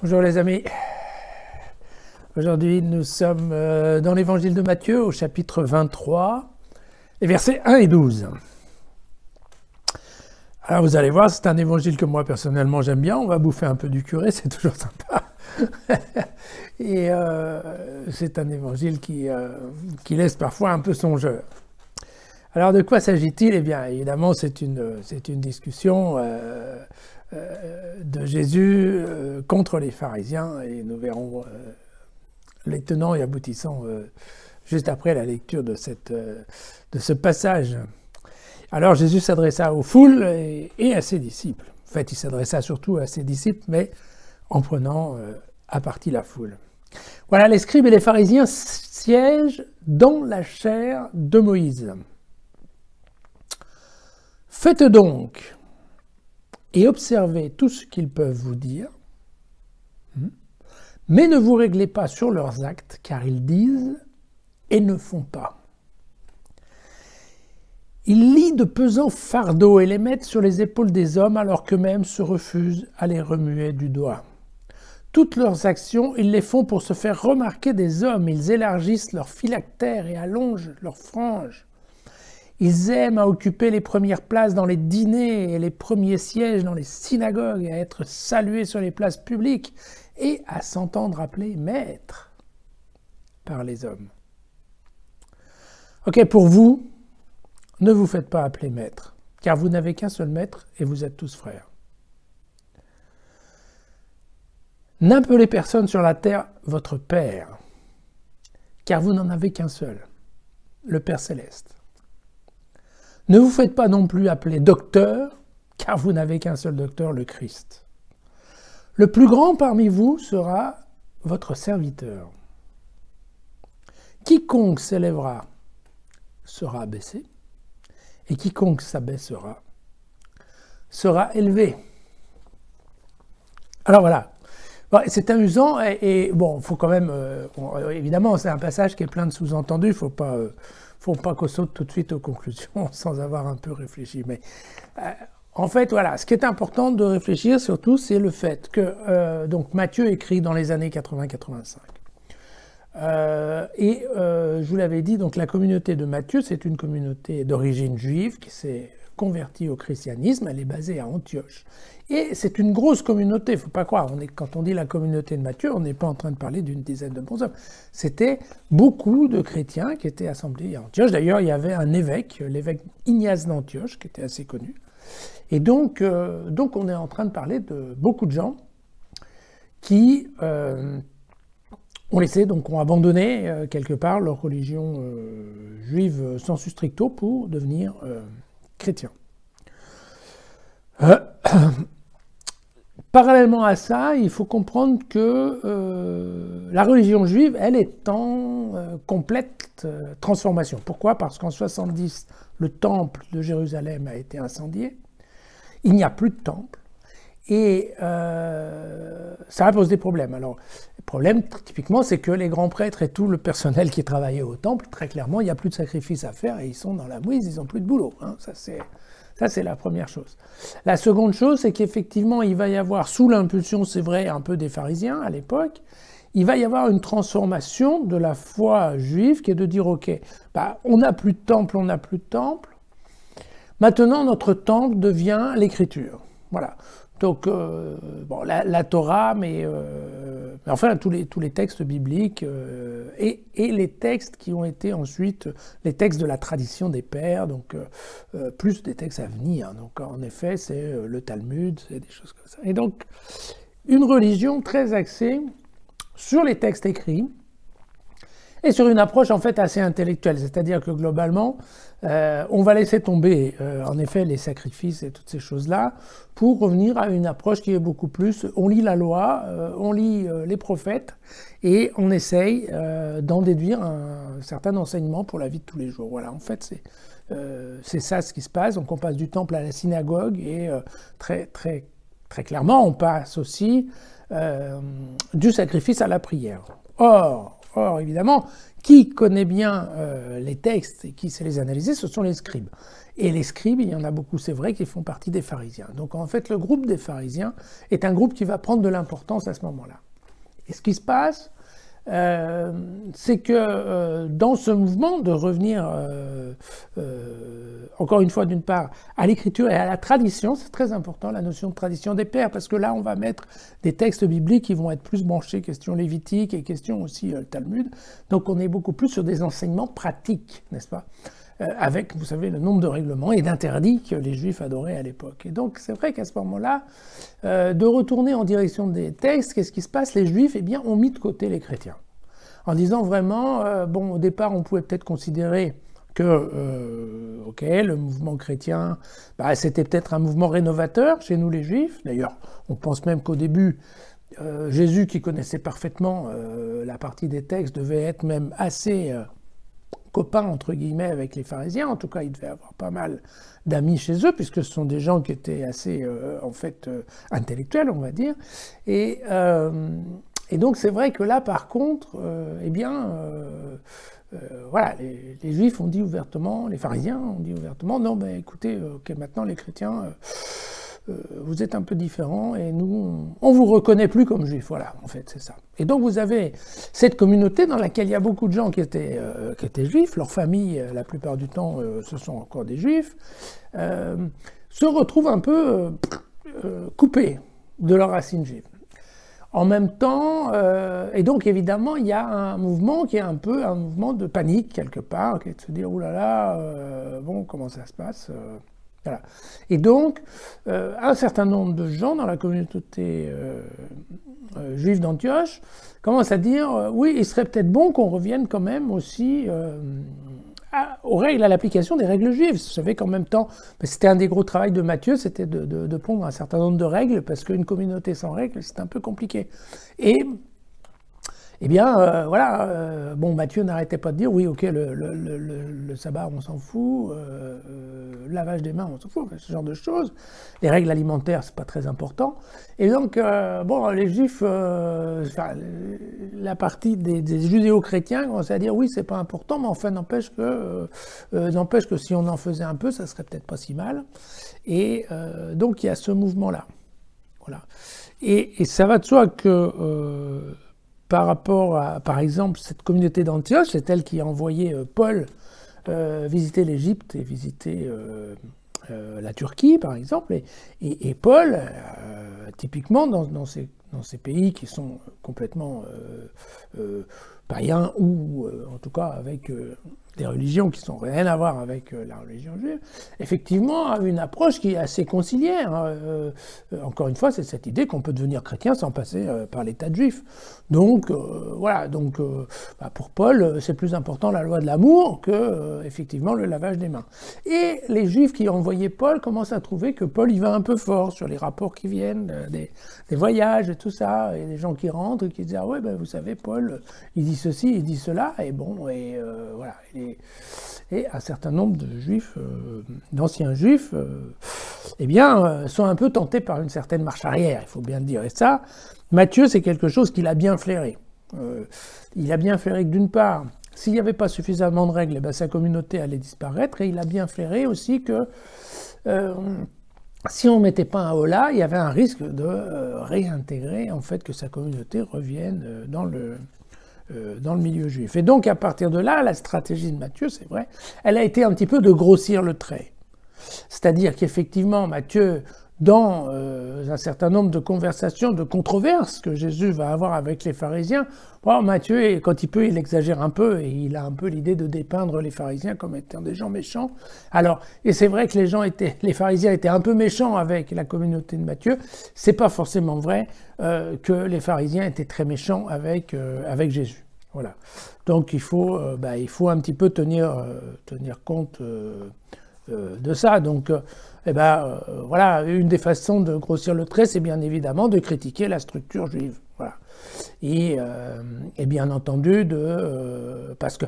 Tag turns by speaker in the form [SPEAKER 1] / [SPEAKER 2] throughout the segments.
[SPEAKER 1] Bonjour les amis, aujourd'hui nous sommes dans l'évangile de Matthieu au chapitre 23, les versets 1 et 12. Alors vous allez voir, c'est un évangile que moi personnellement j'aime bien, on va bouffer un peu du curé, c'est toujours sympa. Et c'est un évangile qui laisse parfois un peu songeur. Alors de quoi s'agit-il? Eh bien évidemment c'est une discussion de Jésus contre les pharisiens, et nous verrons les tenants et aboutissants juste après la lecture de ce passage. Alors Jésus s'adressa aux foules et à ses disciples. En fait, il s'adressa surtout à ses disciples, mais en prenant à partie la foule. Voilà, les scribes et les pharisiens siègent dans la chaire de Moïse. Faites donc et observez tout ce qu'ils peuvent vous dire, mais ne vous réglez pas sur leurs actes, car ils disent et ne font pas. Ils lient de pesants fardeaux et les mettent sur les épaules des hommes, alors qu'eux-mêmes se refusent à les remuer du doigt. Toutes leurs actions, ils les font pour se faire remarquer des hommes. Ils élargissent leurs phylactères et allongent leurs franges. Ils aiment à occuper les premières places dans les dîners et les premiers sièges dans les synagogues, et à être salués sur les places publiques et à s'entendre appeler maître par les hommes. Ok, pour vous, ne vous faites pas appeler maître, car vous n'avez qu'un seul maître et vous êtes tous frères. N'appelez personne sur la terre votre Père, car vous n'en avez qu'un seul, le Père Céleste. Ne vous faites pas non plus appeler docteur, car vous n'avez qu'un seul docteur, le Christ. Le plus grand parmi vous sera votre serviteur. Quiconque s'élèvera sera abaissé, et quiconque s'abaissera sera élevé. Alors voilà, bon, c'est amusant, et bon, il faut quand même, évidemment, c'est un passage qui est plein de sous-entendus, il ne faut pas qu'on saute tout de suite aux conclusions sans avoir un peu réfléchi. Mais en fait, voilà, ce qui est important de réfléchir surtout, c'est le fait que donc Matthieu écrit dans les années 80-85. Je vous l'avais dit, donc la communauté de Matthieu, c'est une communauté d'origine juive qui s'est convertie au christianisme. Elle est basée à Antioche. Et c'est une grosse communauté, il ne faut pas croire. Quand on dit la communauté de Matthieu, on n'est pas en train de parler d'une dizaine de bons hommes. C'était beaucoup de chrétiens qui étaient assemblés à Antioche. D'ailleurs, il y avait un évêque, l'évêque Ignace d'Antioche, qui était assez connu. Et donc on est en train de parler de beaucoup de gens qui ont abandonné quelque part leur religion juive sensu stricto pour devenir chrétiens. Parallèlement à ça, il faut comprendre que la religion juive, elle est en complète transformation. Pourquoi? Parce qu'en 70, le temple de Jérusalem a été incendié. Il n'y a plus de temple. Et ça va poser des problèmes. Alors, le problème, typiquement, c'est que les grands prêtres et tout le personnel qui travaillait au temple, très clairement, il n'y a plus de sacrifices à faire et ils sont dans la mouise, ils n'ont plus de boulot. Hein. Ça, c'est la première chose. La seconde chose, c'est qu'effectivement, il va y avoir, sous l'impulsion, c'est vrai, un peu des pharisiens à l'époque, il va y avoir une transformation de la foi juive qui est de dire, ok, on n'a plus de temple, on n'a plus de temple. Maintenant, notre temple devient l'écriture. Voilà. Donc, la Torah, mais enfin, tous les textes bibliques et les textes qui ont été ensuite, les textes de la tradition des pères, donc plus des textes à venir. Donc, en effet, c'est le Talmud, c'est des choses comme ça. Et donc, une religion très axée sur les textes écrits et sur une approche en fait assez intellectuelle, c'est-à-dire que globalement, on va laisser tomber en effet les sacrifices et toutes ces choses-là pour revenir à une approche qui est beaucoup plus, on lit la loi, on lit les prophètes et on essaye d'en déduire un certain enseignement pour la vie de tous les jours. Voilà, en fait, c'est ça ce qui se passe. Donc on passe du temple à la synagogue et très clairement, on passe aussi du sacrifice à la prière. Or, Or, évidemment, qui connaît bien les textes et qui sait les analyser, ce sont les scribes. Et les scribes, il y en a beaucoup, c'est vrai, qui font partie des pharisiens. Donc en fait, le groupe des pharisiens est un groupe qui va prendre de l'importance à ce moment-là. Et ce qui se passe, c'est que dans ce mouvement de revenir, encore une fois, d'une part, à l'écriture et à la tradition, c'est très important, la notion de tradition des pères, parce que là, on va mettre des textes bibliques qui vont être plus branchés, question lévitique et question aussi Talmud. Donc on est beaucoup plus sur des enseignements pratiques, n'est-ce pas ? Avec, vous savez, le nombre de règlements et d'interdits que les Juifs adoraient à l'époque. Et donc, c'est vrai qu'à ce moment-là, de retourner en direction des textes, qu'est-ce qui se passe? Les Juifs, eh bien, ont mis de côté les chrétiens. En disant vraiment, bon, au départ, on pouvait peut-être considérer que, ok, le mouvement chrétien, bah, c'était peut-être un mouvement rénovateur chez nous les Juifs. D'ailleurs, on pense même qu'au début, Jésus, qui connaissait parfaitement la partie des textes, devait être même assez copain, entre guillemets, avec les pharisiens. En tout cas, il devait avoir pas mal d'amis chez eux, puisque ce sont des gens qui étaient assez, en fait, intellectuels, on va dire. Et donc, c'est vrai que là, par contre, eh bien, voilà, les Juifs ont dit ouvertement, les pharisiens ont dit ouvertement, non, mais écoutez, ok, maintenant, les chrétiens... vous êtes un peu différents et nous, on vous reconnaît plus comme juifs. Voilà, en fait, c'est ça. Et donc, vous avez cette communauté dans laquelle il y a beaucoup de gens qui étaient juifs. Leurs familles, la plupart du temps, ce sont encore des juifs, se retrouvent un peu coupés de leurs racines juives. En même temps, et donc évidemment, il y a un mouvement qui est un peu un mouvement de panique quelque part, qui est de se dire, oulala, bon, comment ça se passe voilà. Et donc, un certain nombre de gens dans la communauté juive d'Antioche commencent à dire oui, il serait peut-être bon qu'on revienne quand même aussi aux règles, à l'application des règles juives. Vous savez qu'en même temps, c'était un des gros travaux de Matthieu, c'était de pondre un certain nombre de règles, parce qu'une communauté sans règles, c'est un peu compliqué. Et eh bien, voilà, bon, Matthieu n'arrêtait pas de dire, oui, ok, le sabbat, on s'en fout, le lavage des mains, on s'en fout, ce genre de choses. Les règles alimentaires, c'est pas très important. Et donc, bon, les Juifs, enfin, la partie des judéo-chrétiens commençaient à dire, oui, c'est pas important, mais enfin, n'empêche que si on en faisait un peu, ça serait peut-être pas si mal. Et donc, il y a ce mouvement-là. Voilà. Et ça va de soi que... par rapport à, par exemple, cette communauté d'Antioche, c'est elle qui a envoyé Paul visiter l'Égypte et visiter la Turquie, par exemple. Et Paul, typiquement, dans ces pays qui sont complètement païens ou, en tout cas, avec des religions qui n'ont rien à voir avec la religion juive, effectivement, a une approche qui est assez conciliaire. Encore une fois, c'est cette idée qu'on peut devenir chrétien sans passer par l'état de juif. Donc, voilà, donc, pour Paul, c'est plus important la loi de l'amour que, effectivement, le lavage des mains. Et les Juifs qui ont envoyé Paul commencent à trouver que Paul, il va un peu fort sur les rapports qui viennent, des voyages et tout ça, et des gens qui rentrent et qui disent « Ah ouais, ben, vous savez, Paul, il dit ceci, il dit cela », et bon, et voilà. Et un certain nombre de Juifs, d'anciens Juifs, eh bien, sont un peu tentés par une certaine marche arrière, il faut bien le dire. Et ça, Matthieu, c'est quelque chose qu'il a bien flairé. Il a bien flairé que d'une part, s'il n'y avait pas suffisamment de règles, eh bien, sa communauté allait disparaître, et il a bien flairé aussi que si on ne mettait pas un holà, il y avait un risque de réintégrer, en fait, que sa communauté revienne dans le milieu juif. Et donc, à partir de là, la stratégie de Matthieu, c'est vrai, elle a été un petit peu de grossir le trait. C'est-à-dire qu'effectivement, Matthieu, dans un certain nombre de conversations, de controverses que Jésus va avoir avec les pharisiens, bon, Matthieu, quand il peut, il exagère un peu, et il a un peu l'idée de dépeindre les pharisiens comme étant des gens méchants. Alors, et c'est vrai que les pharisiens étaient un peu méchants avec la communauté de Matthieu, c'est pas forcément vrai que les pharisiens étaient très méchants avec Jésus. Voilà. Donc il faut un petit peu tenir compte de ça. Donc, voilà, une des façons de grossir le trait, c'est bien évidemment de critiquer la structure juive. Voilà. et bien entendu, parce que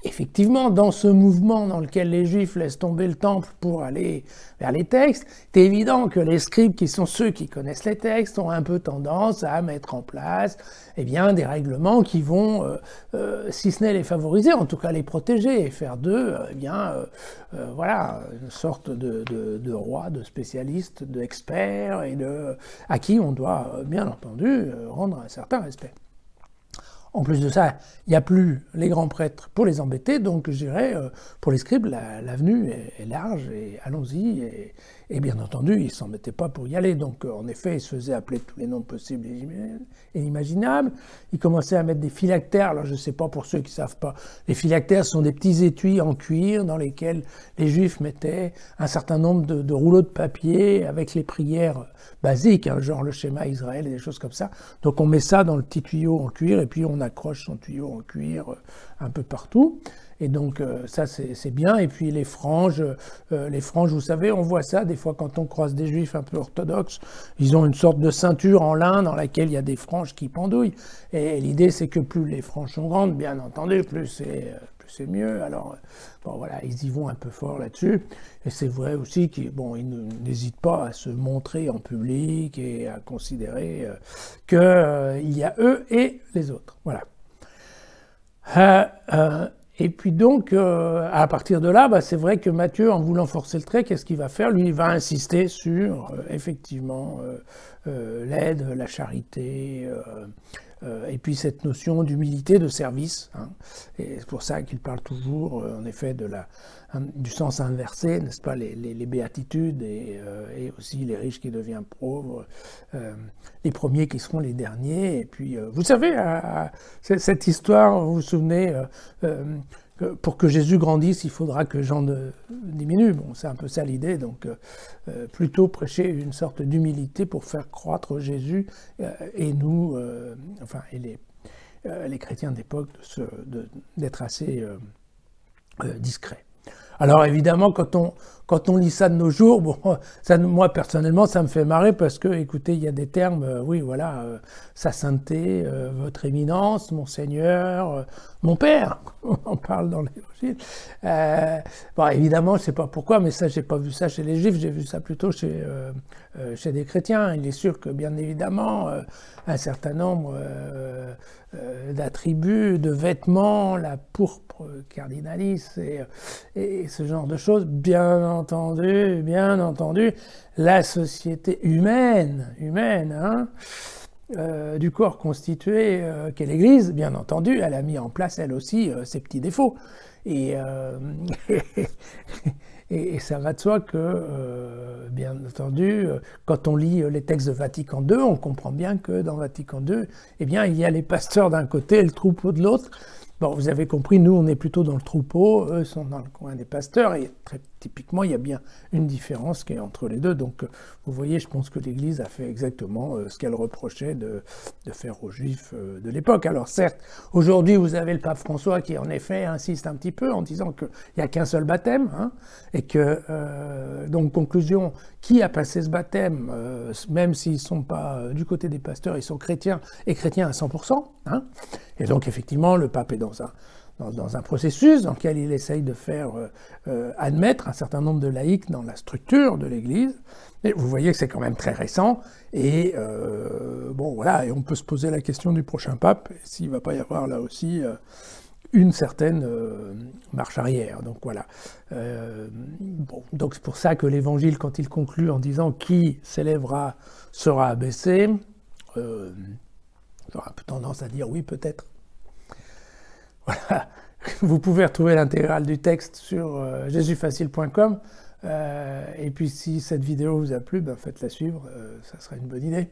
[SPEAKER 1] effectivement, dans ce mouvement dans lequel les Juifs laissent tomber le temple pour aller vers les textes, c'est évident que les scribes, qui sont ceux qui connaissent les textes, ont un peu tendance à mettre en place des règlements qui vont, si ce n'est les favoriser, en tout cas les protéger, et faire d'eux voilà, une sorte de rois, de spécialistes, d'experts, à qui on doit, bien entendu, rendre un certain respect. En plus de ça, il n'y a plus les grands prêtres pour les embêter, donc je dirais, pour les scribes, l'avenue est large, et allons-y, et bien entendu, ils ne s'en mettaient pas pour y aller. Donc en effet, ils se faisaient appeler tous les noms possibles et imaginables. Ils commençaient à mettre des phylactères. Alors je ne sais pas pour ceux qui ne savent pas, les phylactères sont des petits étuis en cuir dans lesquels les Juifs mettaient un certain nombre de rouleaux de papier avec les prières basiques, hein, genre le schéma Israël et des choses comme ça. Donc on met ça dans le petit tuyau en cuir et puis on accroche son tuyau en cuir un peu partout. Et donc ça c'est bien. Et puis les franges, vous savez, on voit ça des fois quand on croise des Juifs un peu orthodoxes. Ils ont une sorte de ceinture en lin dans laquelle il y a des franges qui pendouillent. Et l'idée c'est que plus les franges sont grandes, bien entendu, plus c'est mieux. Alors bon voilà, ils y vont un peu fort là-dessus. Et c'est vrai aussi qu'ils n'hésitent pas à se montrer en public et à considérer qu'il y a eux et les autres. Voilà. Et puis donc, à partir de là, c'est vrai que Matthieu, en voulant forcer le trait, qu'est-ce qu'il va faire? Lui, il va insister sur, effectivement, l'aide, la charité, et puis cette notion d'humilité, de service. Hein. Et c'est pour ça qu'il parle toujours, en effet, du sens inversé, n'est-ce pas, les béatitudes et aussi les riches qui deviennent pauvres, les premiers qui seront les derniers. Et puis, vous savez, cette histoire, vous vous souvenez, pour que Jésus grandisse, il faudra que Jean diminue. Bon, c'est un peu ça l'idée, donc plutôt prêcher une sorte d'humilité pour faire croître Jésus et nous, et les chrétiens d'époque, d'être assez discrets. Alors évidemment, quand on lit ça de nos jours, bon, moi personnellement, ça me fait marrer parce que, écoutez, il y a des termes, oui, voilà, sa sainteté, votre éminence, mon Seigneur, mon Père, on parle dans l'Évangile. Bon, évidemment, je ne sais pas pourquoi, mais ça, j'ai pas vu ça chez les Juifs, j'ai vu ça plutôt chez des chrétiens. Il est sûr que, bien évidemment, un certain nombre d'attributs, de vêtements, la pourpre cardinalis et ce genre de choses, bien entendu, la société humaine, hein, du corps constitué qu'est l'Église, bien entendu, elle a mis en place, elle aussi, ses petits défauts. Et ça va de soi que, bien entendu, quand on lit les textes de Vatican II, on comprend bien que dans Vatican II, il y a les pasteurs d'un côté et le troupeau de l'autre. Bon, vous avez compris, nous, on est plutôt dans le troupeau, eux sont dans le coin des pasteurs, et très typiquement, il y a bien une différence qui est entre les deux. Donc, vous voyez, je pense que l'Église a fait exactement ce qu'elle reprochait de faire aux Juifs de l'époque. Alors, certes, aujourd'hui, vous avez le pape François qui, en effet, insiste un petit peu en disant qu'il n'y a qu'un seul baptême, hein, et que, donc, conclusion, qui a passé ce baptême, même s'ils ne sont pas du côté des pasteurs, ils sont chrétiens, et chrétiens à 100%, hein. Et donc, effectivement, le pape est dans un processus dans lequel il essaye de faire admettre un certain nombre de laïcs dans la structure de l'Église. Et vous voyez que c'est quand même très récent. Et bon, voilà, et on peut se poser la question du prochain pape, s'il ne va pas y avoir là aussi une certaine marche arrière. Donc voilà. Bon, donc c'est pour ça que l'Évangile, quand il conclut en disant « qui s'élèvera sera abaissé », j'aurais un peu tendance à dire oui, peut-être. Voilà, vous pouvez retrouver l'intégrale du texte sur jesusfacile.com. Et puis si cette vidéo vous a plu, faites-la suivre, ça sera une bonne idée.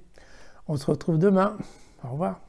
[SPEAKER 1] On se retrouve demain. Au revoir.